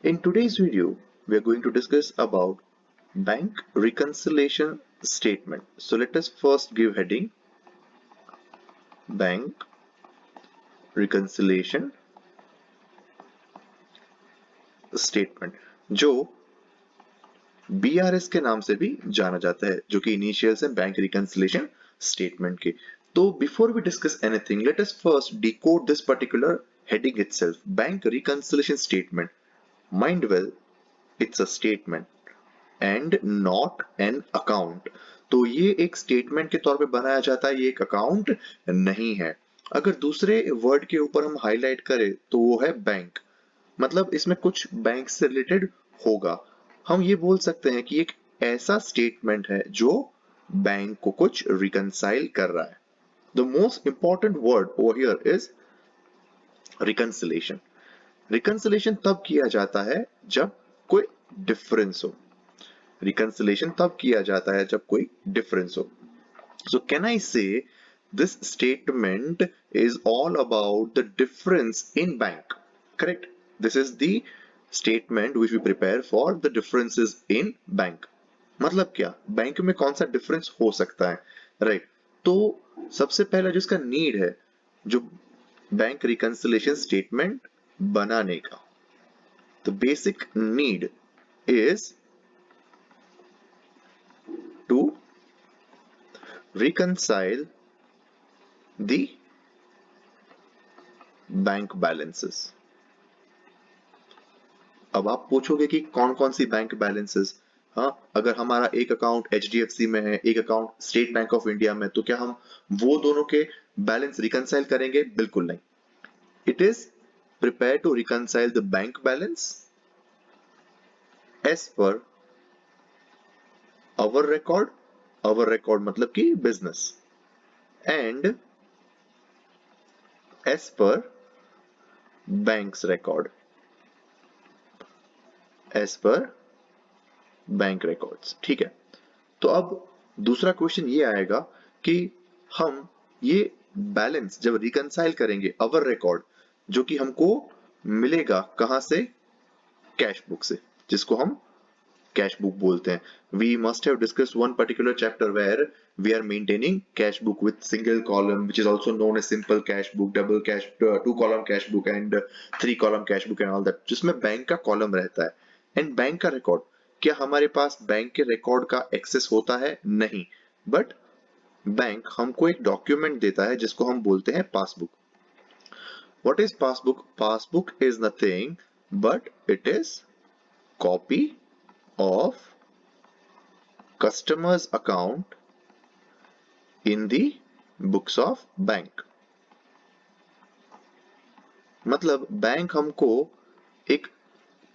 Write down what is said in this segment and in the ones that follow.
In today's video, we are going to discuss about bank reconciliation statement. So let us first give heading bank reconciliation statement, जो BRS के नाम से भी जाना जाता है, जो कि इनिशियल्स है बैंक रिकंसिलिएशन स्टेटमेंट के. तो before we discuss anything, let us first decode this particular heading itself. Bank reconciliation statement. Mind well, it's a statement and not an account. तो ये एक स्टेटमेंट के तौर पे बनाया जाता है, ये एक अकाउंट नहीं है. अगर दूसरे वर्ड के ऊपर हम हाईलाइट करें तो वो है बैंक. मतलब इसमें कुछ बैंक से रिलेटेड होगा. हम ये बोल सकते हैं कि एक ऐसा स्टेटमेंट है जो बैंक को कुछ रिकंसाइल कर रहा है. The most important word over here is reconciliation. Reconciliation तब किया जाता है जब कोई डिफरेंस हो. रिकंसिलेशन तब किया जाता है जब कोई डिफरेंस हो. So can I say this statement is all about the difference in bank? Correct. This is the statement which we prepare for the differences in bank. मतलब क्या, बैंक में कौन सा डिफरेंस हो सकता है, राइट? तो सबसे पहला जो इसका नीड है, जो बैंक रिकंसिलिएशन स्टेटमेंट बनाने का, the basic need is to reconcile the bank balances. अब आप पूछोगे कि कौन कौन सी बैंक बैलेंसेस. हाँ, अगर हमारा एक अकाउंट HDFC में है, एक account state bank of India में, तो क्या हम वो दोनों के बैलेंस रिकंसाइल करेंगे? बिल्कुल नहीं. It is prepare to reconcile the bank balance as per our record. Our record मतलब कि business, and as per banks record. As per bank records. ठीक है. तो अब दूसरा क्वेश्चन ये आएगा कि हम ये बैलेंस जब रिकंसाइल करेंगे, अवर रिकॉर्ड, जो कि हमको मिलेगा कहां से? कैश बुक से, जिसको हम कैश बुक बोलते हैं. We must have discussed one particular chapter where we are maintaining cash book with single column, which is also known as simple cash book, double cash, two column cash book and three column cash book and all that, जिसमें bank का column रहता है. And bank का record, क्या हमारे पास bank के record का access होता है? नहीं. बट बैंक हमको एक डॉक्यूमेंट देता है जिसको हम बोलते हैं passbook. What is passbook? Passbook is nothing but it is copy of customers account in the books of bank. मतलब बैंक हमको एक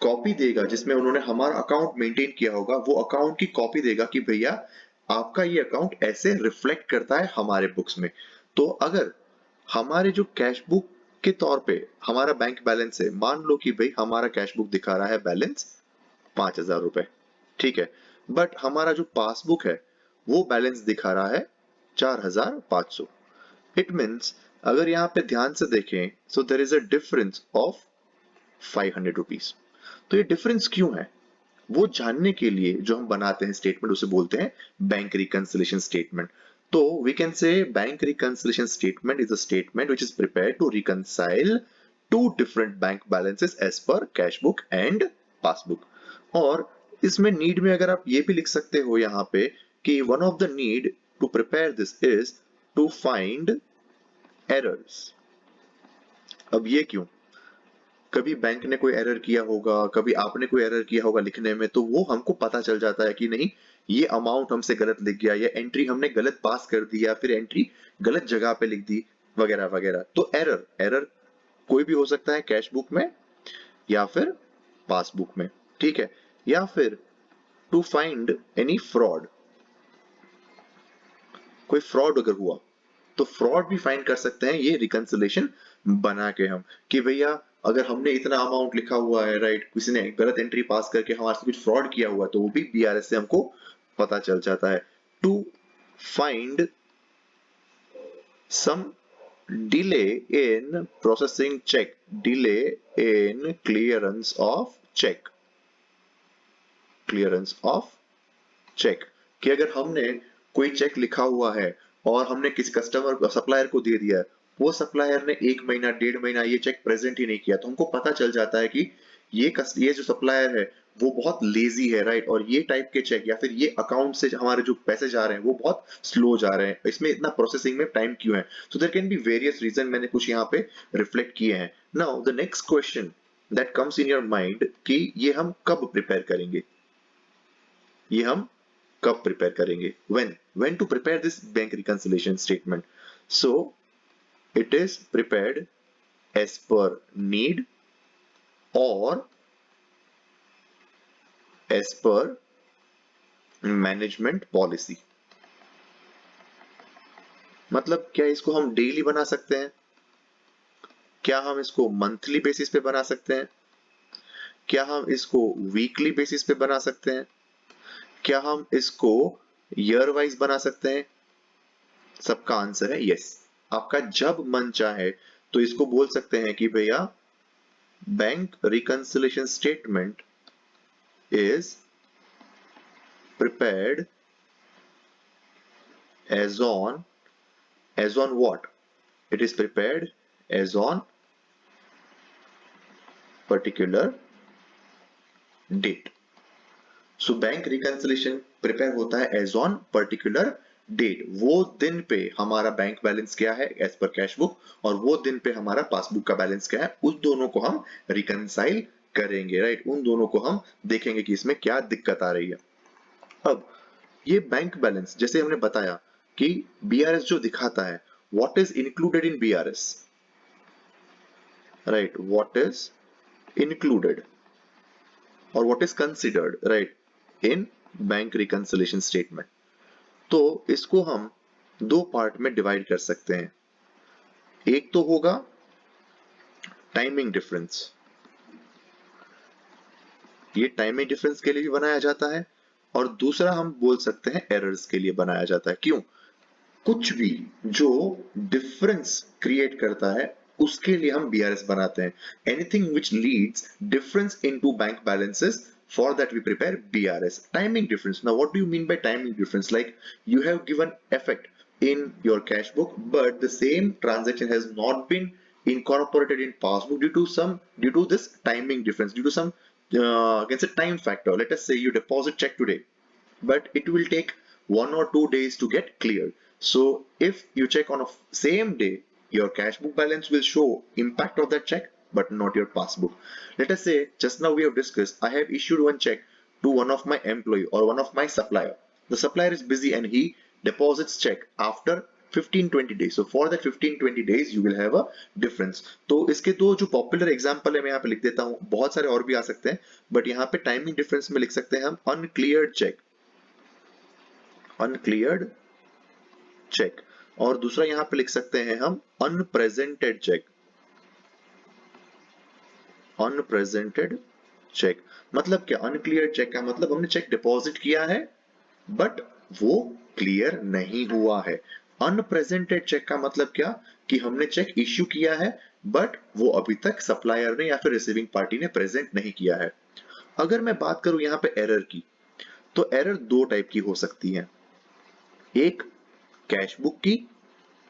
कॉपी देगा जिसमें उन्होंने हमारा अकाउंट मेंटेन किया होगा, वो अकाउंट की कॉपी देगा कि भैया आपका ये अकाउंट ऐसे रिफ्लेक्ट करता है हमारे बुक्स में. तो अगर हमारे जो कैश बुक के तौर पे हमारा बैंक बैलेंस है, मान लो कि भाई हमारा कैश बुक दिखा रहा है बैलेंस 5,000 रुपए, ठीक है, बट हमारा जो पासबुक है वो बैलेंस दिखा रहा है 4,500. इट मीन्स अगर यहाँ पे ध्यान से देखें, so there is a difference of 500 rupees. तो ये डिफरेंस क्यों है, वो जानने के लिए जो हम बनाते हैं स्टेटमेंट, उसे बोलते हैं बैंक रिकंसिलिएशन स्टेटमेंट. तो we can say bank reconciliation statement is a statement which is prepared to reconcile two different bank balances as per cash book and passbook. और इसमें नीड में अगर आप ये भी लिख सकते हो यहाँ पे कि one of the need to prepare this is to find errors. अब ये क्यों? कभी बैंक ने कोई एरर किया होगा, कभी आपने कोई एरर किया होगा लिखने में, तो वो हमको पता चल जाता है कि नहीं, ये अमाउंट हमसे गलत लिख गया, या एंट्री हमने गलत पास कर दी, या फिर एंट्री गलत जगह पे लिख दी, वगैरह वगैरह. तो एरर एरर कोई भी हो सकता है, कैश बुक में या फिर पासबुक में. ठीक है. या फिर टू फाइंड एनी फ्रॉड, कोई फ्रॉड अगर हुआ तो फ्रॉड भी फाइंड कर सकते हैं ये रिकंसिलिएशन बना के हम, कि भैया अगर हमने इतना अमाउंट लिखा हुआ है, राइट, किसी ने गलत एंट्री पास करके हमारे से कुछ फ्रॉड किया हुआ है, तो वो भी BRS से हमको पता चल जाता है. To find some delay in processing cheque, delay in clearance of cheque, clearance of cheque, कि अगर हमने कोई चेक लिखा हुआ है और हमने किसी कस्टमर सप्लायर को दे दिया है, वो सप्लायर ने 1 महीना 1.5 महीना ये चेक प्रेजेंट ही नहीं किया, तो हमको पता चल जाता है कि ये जो सप्लायर है वो बहुत लेजी है, राइट, और ये टाइप के चेक या फिर ये अकाउंट से हमारे जो पैसे जा रहे हैं वो बहुत स्लो जा रहे हैं, इसमें इतना प्रोसेसिंग में टाइम क्यों है। तो there can be various reason, मैंने कुछ यहाँ पे रिफ्लेक्ट किए हैं। Now the next question that comes in your mind कि ये हम कब प्रिपेयर करेंगे, ये हम कब प्रिपेयर करेंगे, when to prepare this bank reconciliation statement. So it is prepared as per need or as per management policy. मतलब क्या इसको हम डेली बना सकते हैं, क्या हम इसको मंथली बेसिस पे बना सकते हैं, क्या हम इसको वीकली बेसिस पे बना सकते हैं, क्या हम इसको ईयर वाइज बना सकते हैं? सबका आंसर है यस। आपका जब मन चाहे तो इसको बोल सकते हैं कि भैया bank reconciliation statement is prepared as on what? It is prepared as on particular date. So bank reconciliation prepare होता है एज ऑन पर्टिकुलर डेट, वो दिन पे हमारा बैंक बैलेंस क्या है एज पर कैश बुक और वो दिन पे हमारा पासबुक का बैलेंस क्या है, उस दोनों को हम रिकंसाइल करेंगे, राइट, उन दोनों को हम देखेंगे कि इसमें क्या दिक्कत आ रही है। अब ये बैंक बैलेंस जैसे हमने बताया कि बीआरएस जो दिखाता है, what is included in BRS, right, what is included और what is considered, right, in bank reconciliation statement. तो इसको हम दो पार्ट में डिवाइड कर सकते हैं। एक तो होगा टाइमिंग डिफरेंस, ये टाइमिंग डिफरेंस के लिए भी बनाया जाता है और दूसरा हम बोल सकते हैं एरर्स के लिए बनाया जाता है। क्यों? कुछ भी जो डिफरेंस क्रिएट करता है उसके लिए हम बीआरएस बनाते हैं। Anything which Leeds difference into bank balances, for that we prepare BRS. Timing difference. Now what do you mean by timing difference? Like you have given effect in your cash book but the same transaction has not been incorporated in passbook due to this timing difference, due to some against a time factor. Let us say you deposit check today but it will take 1 or 2 days to get cleared. So if you check on a same day, your cash book balance will show impact of that check but not your passbook. Let us say just now we have discussed I have issued one check to one of my employee or one of my supplier. The supplier is busy and he deposits check after 15-20 days. So for that 15-20 days you will have a difference. तो इसके दो जो popular example है मैं यहाँ पे लिख देता हूँ, बहुत सारे और भी आ सकते हैं बट यहाँ पे टाइमिंग डिफरेंस में लिख सकते हैं हम अनक्लियर्ड चेक, अनक्लियर्ड चेक, और दूसरा यहाँ पे लिख सकते हैं हम अनप्रेजेंटेड चेक, अनप्रेजेंटेड चेक। मतलब क्या अनक्लियर चेक का मतलब हमने चेक डिपॉजिट किया है बट वो क्लियर नहीं हुआ है। अनप्रेजेंटेड चेक का मतलब क्या कि हमने चेक इश्यू किया है बट वो अभी तक सप्लायर ने या फिर रिसीविंग पार्टी ने प्रेजेंट नहीं किया है। अगर मैं बात करूं यहाँ पे एरर की, तो एरर दो टाइप की हो सकती है, एक कैश बुक की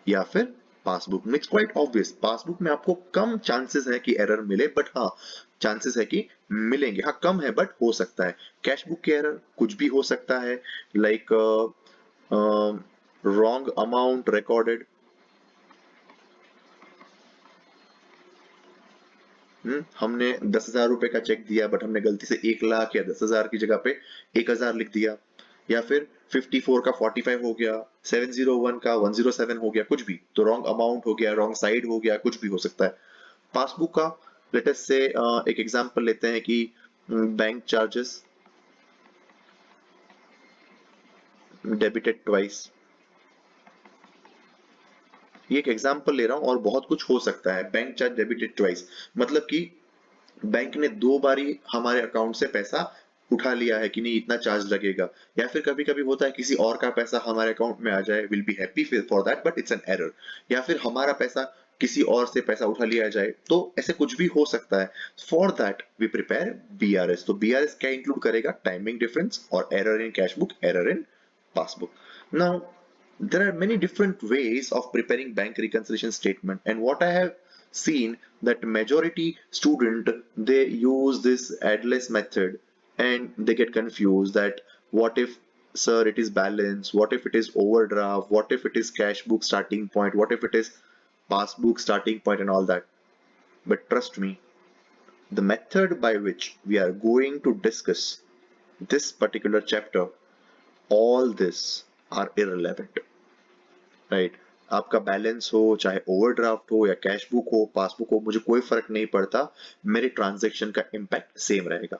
या फिर पासबुक में। इट्स क्वाइट ऑब्वियस, पासबुक में आपको कम चांसेस है कि एरर मिले बट हाँ चांसेस है कि मिलेंगे, हाँ कम है बट हो सकता है। कैश बुक के एरर कुछ भी हो सकता है, लाइक रॉन्ग अमाउंट रिकॉर्डेड, हमने 10,000 रुपए का चेक दिया बट हमने गलती से 1 लाख या 10,000 की जगह पे 1,000 लिख दिया, या फिर 54 का 45 हो गया, 701 का 107 हो गया, कुछ भी, तो रॉन्ग अमाउंट हो गया, रॉन्ग साइड हो गया, कुछ भी हो सकता है। पासबुक का लेट अस से एक एग्जांपल लेते हैं कि बैंक चार्जेस डेबिटेड ट्वाइस, ये एक एग्जांपल ले रहा हूं और बहुत कुछ हो सकता है। बैंक चार्ज डेबिटेड ट्वाइस मतलब कि बैंक ने 2 बारी हमारे अकाउंट से पैसा उठा लिया है कि नहीं इतना चार्ज लगेगा, या फिर कभी कभी होता है किसी और का पैसा हमारे अकाउंट में आ जाए, will be happy for that but it's an error, या फिर हमारा पैसा किसी और से पैसा उठा लिया जाए, तो ऐसे कुछ भी हो सकता है। For that we prepare BRS. तो बीआरएस क्या इंक्लूड करेगा? टाइमिंग डिफरेंस और error in cash book, error in passbook. Now there are many different ways of preparing bank reconciliation statement, and what I have seen that majority student they use this adless method and they get confused that what if sir it is balance, what if it is overdraft, what if it is cash book starting point, what if it is passbook starting point and all that. But trust me, the method by which we are going to discuss this particular chapter, all this are irrelevant, right. आपका balance हो, चाहे overdraft हो या cash book हो, passbook हो, मुझे कोई फर्क नहीं पड़ता, मेरे ट्रांजैक्शन का इम्पैक्ट सेम रहेगा।